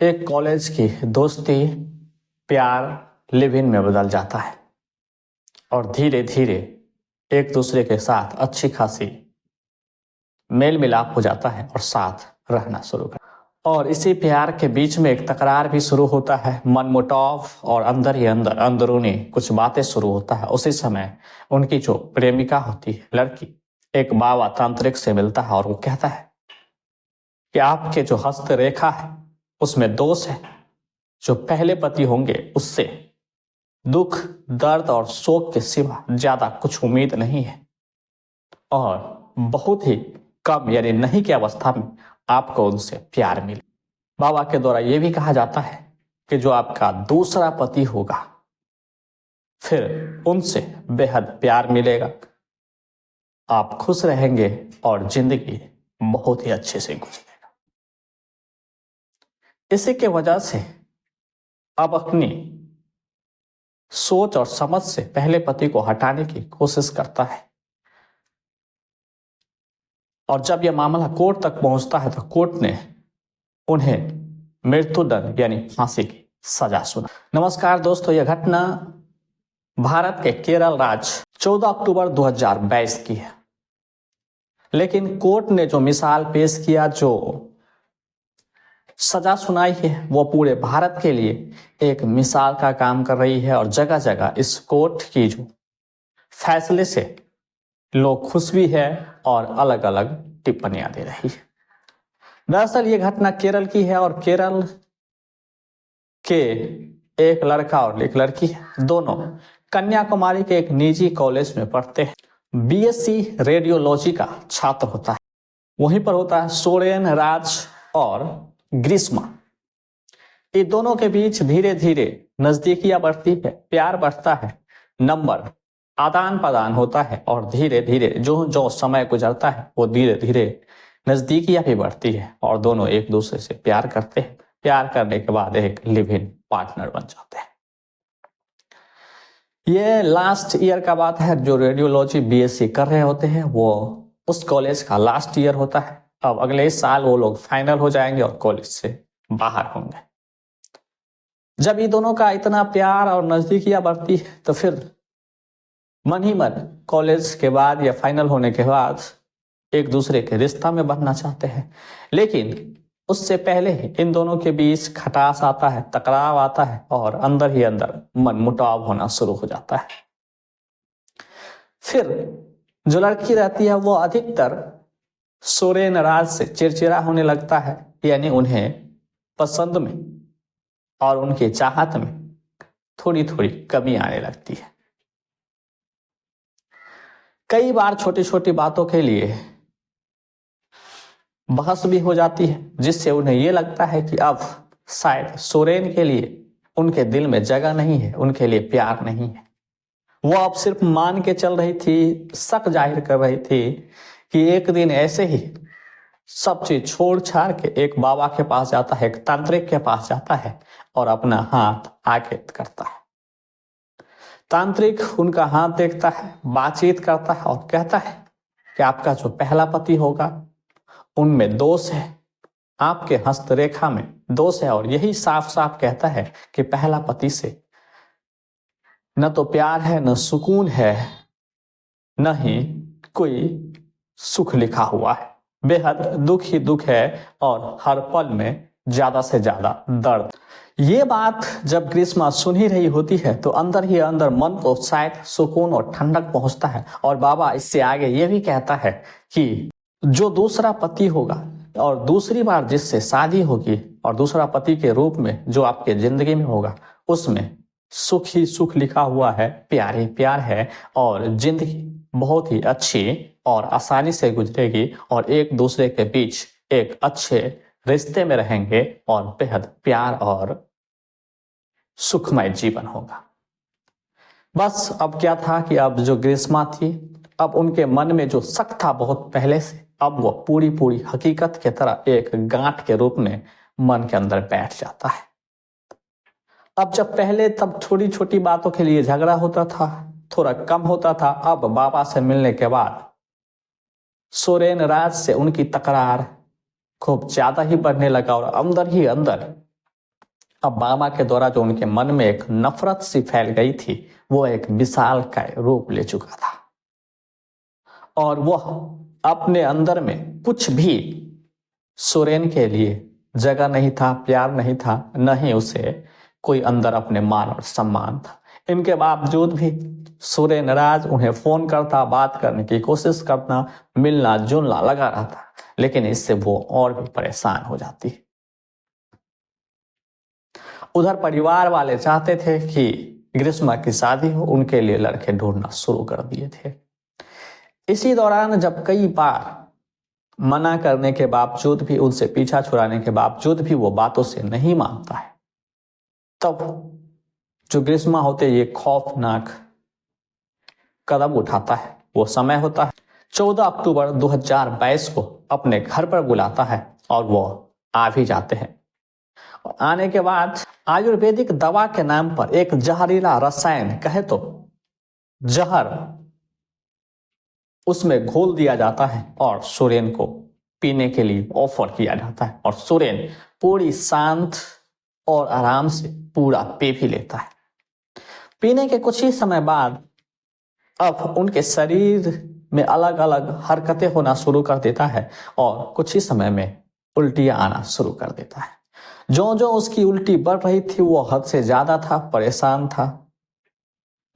एक कॉलेज की दोस्ती प्यार लिव इन में बदल जाता है और धीरे धीरे एक दूसरे के साथ अच्छी खासी मेल मिलाप हो जाता है और साथ रहना शुरू कर। और इसी प्यार के बीच में एक तकरार भी शुरू होता है, मनमुटाव और अंदर ही अंदर अंदरूनी कुछ बातें शुरू होता है। उसी समय उनकी जो प्रेमिका होती है, लड़की, एक बाबा तांत्रिक से मिलता है और वो कहता है कि आपके जो हस्तरेखा है उसमें दोष है। जो पहले पति होंगे उससे दुख, दर्द और शोक के सिवा ज्यादा कुछ उम्मीद नहीं है और बहुत ही कम यानी नहीं की अवस्था में आपको उनसे प्यार मिले। बाबा के द्वारा यह भी कहा जाता है कि जो आपका दूसरा पति होगा फिर उनसे बेहद प्यार मिलेगा, आप खुश रहेंगे और जिंदगी बहुत ही अच्छे से गुजरेगा। इसी के वजह से अब अपनी सोच और समझ से पहले पति को हटाने की कोशिश करता है और जब यह मामला कोर्ट तक पहुंचता है तो कोर्ट ने उन्हें मृत्युदंड यानी फांसी की सजा सुना। नमस्कार दोस्तों, यह घटना भारत के केरल राज्य 14 अक्टूबर 2022 की है। लेकिन कोर्ट ने जो मिसाल पेश किया, जो सजा सुनाई है, वो पूरे भारत के लिए एक मिसाल का काम कर रही है और जगह जगह इस कोर्ट की जो फैसले से लोग खुश भी है और अलग अलग टिप्पणियां दे रही है। दरअसल ये घटना केरल की है और केरल के एक लड़का और एक लड़की, दोनों कन्याकुमारी के एक निजी कॉलेज में पढ़ते हैं। बीएससी रेडियोलॉजी का छात्र होता है। वहीं पर होता है सोरेन राज और ग्रीष्मा। ये दोनों के बीच धीरे धीरे नजदीकियां बढ़ती है, प्यार बढ़ता है, नंबर आदान प्रदान होता है और धीरे धीरे जो जो समय गुजरता है वो धीरे धीरे नजदीकियां भी बढ़ती है और दोनों एक दूसरे से प्यार करते हैं। प्यार करने के बाद एक लिव इन पार्टनर बन जाते हैं। ये लास्ट ईयर का बात है। जो रेडियोलॉजी बीएससी कर रहे होते हैं वो उस कॉलेज का लास्ट ईयर होता है। अब अगले साल वो लोग फाइनल हो जाएंगे और कॉलेज से बाहर होंगे। जब ये दोनों का इतना प्यार और नजदीकियां बढ़ती है तो फिर मन ही मन कॉलेज के बाद या फाइनल होने के बाद एक दूसरे के रिश्ता में बनना चाहते हैं। लेकिन उससे पहले ही इन दोनों के बीच खटास आता है, टकराव आता है और अंदर ही अंदर मनमुटाव होना शुरू हो जाता है। फिर जो लड़की रहती है वो अधिकतर सोरेन राज से चिड़चिड़ा होने लगता है, यानी उन्हें पसंद में और उनकी चाहत में थोड़ी थोड़ी कमी आने लगती है। कई बार छोटी छोटी बातों के लिए बहस भी हो जाती है, जिससे उन्हें यह लगता है कि अब शायद सोरेन के लिए उनके दिल में जगह नहीं है, उनके लिए प्यार नहीं है। वो अब सिर्फ मान के चल रही थी, शक जाहिर कर रही थी कि एक दिन ऐसे ही सब चीज छोड़ छाड़ के एक बाबा के पास जाता है, एक तांत्रिक के पास जाता है और अपना हाथ आगे करता है। तांत्रिक उनका हाथ देखता है, बातचीत करता है और कहता है कि आपका जो पहला पति होगा उनमें दोष है, आपके हस्तरेखा में दोष है। और यही साफ साफ कहता है कि पहला पति से न तो प्यार है, न सुकून है, न ही कोई सुख लिखा हुआ है। बेहद दुख ही दुख है और हर पल में ज्यादा से ज्यादा दर्द। ये बात जब ग्रीष्मा सुन ही रही होती है तो अंदर ही अंदर मन को शायद सुकून और ठंडक पहुंचता है। और बाबा इससे आगे ये भी कहता है कि जो दूसरा पति होगा और दूसरी बार जिससे शादी होगी और दूसरा पति के रूप में जो आपके जिंदगी में होगा, उसमें सुख ही सुख लिखा हुआ है, प्यार ही प्यार है और जिंदगी बहुत ही अच्छी और आसानी से गुजरेगी और एक दूसरे के बीच एक अच्छे रिश्ते में रहेंगे और बेहद प्यार और सुखमय जीवन होगा। बस अब क्या था कि अब जो ग्रीष्मा थी, अब उनके मन में जो शक था बहुत पहले से, अब वो पूरी पूरी हकीकत की तरह एक गांठ के रूप में मन के अंदर बैठ जाता है। अब जब पहले तब छोटी छोटी बातों के लिए झगड़ा होता था, थोड़ा कम होता था, अब बाबा से मिलने के बाद सोरेन राज से उनकी तकरार खूब ज्यादा ही बढ़ने लगा और अंदर ही अंदर अब मामा के द्वारा जो उनके मन में एक नफरत सी फैल गई थी वो एक विशालकाय रूप ले चुका था और वह अपने अंदर में कुछ भी सोरेन के लिए जगह नहीं था, प्यार नहीं था, न ही उसे कोई अंदर अपने मान और सम्मान था। इनके बावजूद भी सोरेन राज उन्हें फोन करता, बात करने की कोशिश करता, मिलना जुलना लगा रहता, लेकिन इससे वो और भी परेशान हो जाती। उधर परिवार वाले चाहते थे कि ग्रीष्मा की शादी हो, उनके लिए लड़के ढूंढना शुरू कर दिए थे। इसी दौरान जब कई बार मना करने के बावजूद भी, उनसे पीछा छुड़ाने के बावजूद भी वो बातों से नहीं मानता है, तब जो ग्रीष्मा होते ये खौफनाक कदम उठाता है। वो समय होता है 14 अक्टूबर 2022 को अपने घर पर बुलाता है और वो आ भी जाते हैं। आने के बाद आयुर्वेदिक दवा के नाम पर एक जहरीला रसायन, कहे तो जहर, उसमें घोल दिया जाता है और सोरेन को पीने के लिए ऑफर किया जाता है और सोरेन पूरी शांत और आराम से पूरा पी भी लेता है। पीने के कुछ ही समय बाद अब उनके शरीर में अलग अलग हरकतें होना शुरू कर देता है और कुछ ही समय में उल्टियां आना शुरू कर देता है। जो जो उसकी उल्टी बढ़ रही थी वो हद से ज्यादा था, परेशान था,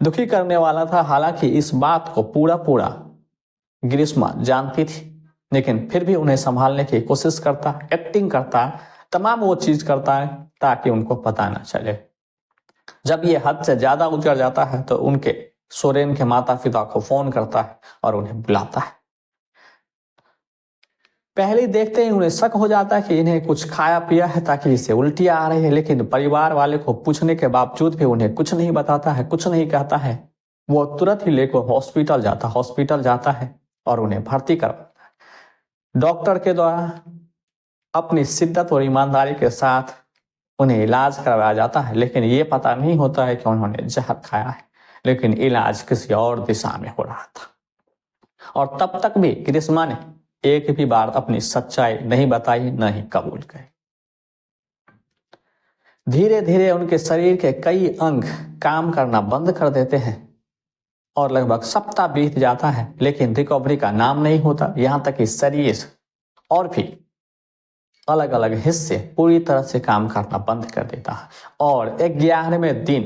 दुखी करने वाला था। हालांकि इस बात को पूरा ग्रीष्मा जानती थी, लेकिन फिर भी उन्हें संभालने की कोशिश करता, एक्टिंग करता, तमाम वो चीज करता है ताकि उनको पता ना चले। जब ये हद से ज्यादा उजड़ जाता है तो उनके सोरेन के माता पिता को फोन करता है और उन्हें बुलाता है। पहले देखते ही उन्हें शक हो जाता है कि इन्हें कुछ खाया पिया है ताकि इसे उल्टियां आ रही है, लेकिन परिवार वाले को पूछने के बावजूद भी उन्हें कुछ नहीं बताता है, कुछ नहीं कहता है। वो तुरंत ही लेकर हॉस्पिटल जाता है और उन्हें भर्ती करवाता है। डॉक्टर के द्वारा अपनी शिद्दत और ईमानदारी के साथ उन्हें इलाज करवाया जाता है, लेकिन ये पता नहीं होता है कि उन्होंने जहर खाया है, लेकिन इलाज किसी और दिशा में हो रहा था। और तब तक भी ग्रीष्मा ने एक भी बार अपनी सच्चाई नहीं बताई, न ही कबूल करी। धीरे धीरे उनके शरीर के कई अंग काम करना बंद कर देते हैं और लगभग सप्ताह बीत जाता है, लेकिन रिकवरी का नाम नहीं होता। यहां तक कि शरीर और भी अलग अलग हिस्से पूरी तरह से काम करना बंद कर देता है और 11वें दिन,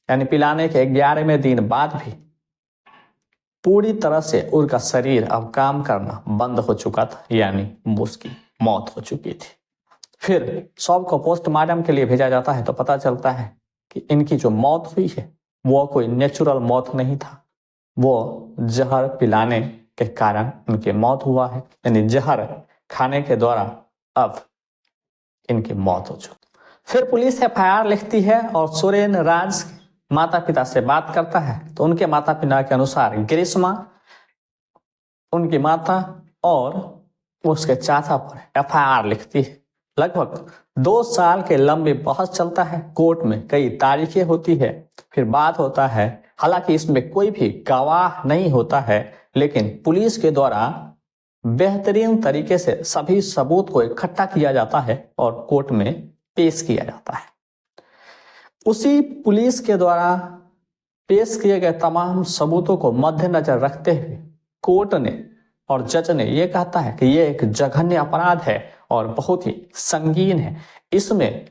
यानी पिलाने के 11वें दिन बाद भी पूरी तरह से उनका शरीर अब काम करना बंद हो चुका था, यानी उसकी मौत हो चुकी थी। फिर शव को पोस्टमार्टम के लिए भेजा जाता है तो पता चलता है कि इनकी जो मौत हुई है वो कोई नेचुरल मौत नहीं था, वो जहर पिलाने के कारण उनकी मौत हुआ है, यानी जहर खाने के द्वारा अब इनकी मौत हो चुकी। फिर पुलिस FIR लिखती है और सोरेन राज माता पिता से बात करता है तो उनके माता पिता के अनुसार ग्रीष्मा, उनकी माता और उसके चाचा पर FIR लिखती है। लगभग 2 साल के लंबे बहस चलता है, कोर्ट में कई तारीखें होती है, फिर बात होता है। हालांकि इसमें कोई भी गवाह नहीं होता है, लेकिन पुलिस के द्वारा बेहतरीन तरीके से सभी सबूत को इकट्ठा किया जाता है और कोर्ट में पेश किया जाता है। उसी पुलिस के द्वारा पेश किए गए तमाम सबूतों को मद्देनजर रखते हुए कोर्ट ने और जज ने यह कहता है कि यह एक जघन्य अपराध है और बहुत ही संगीन है, इसमें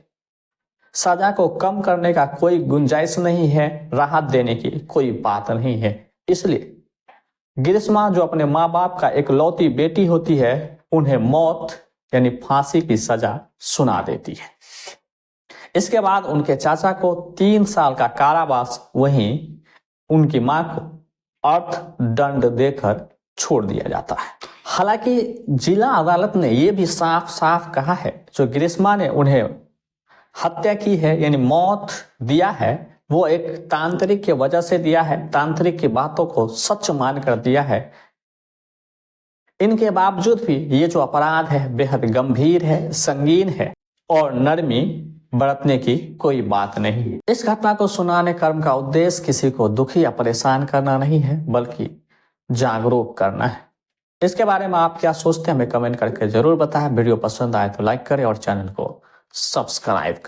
सजा को कम करने का कोई गुंजाइश नहीं है, राहत देने की कोई बात नहीं है। इसलिए ग्रीष्मा जो अपने माँ बाप का इकलौती बेटी होती है, उन्हें मौत यानी फांसी की सजा सुना देती है। इसके बाद उनके चाचा को 3 साल का कारावास, वहीं उनकी मां को अर्थदंड देकर छोड़ दिया जाता है। हालांकि जिला अदालत ने यह भी साफ साफ कहा है जो ग्रीष्मा ने उन्हें हत्या की है, यानी मौत दिया है, वो एक तांत्रिक की वजह से दिया है, तांत्रिक की बातों को सच मानकर दिया है। इनके बावजूद भी ये जो अपराध है बेहद गंभीर है, संगीन है और नरमी बरतने की कोई बात नहीं है। इस घटना को सुनाने कर्म का उद्देश्य किसी को दुखी या परेशान करना नहीं है, बल्कि जागरूक करना है। इसके बारे में आप क्या सोचते हैं हमें कमेंट करके जरूर बताएं। वीडियो पसंद आए तो लाइक करें और चैनल को सब्सक्राइब करें।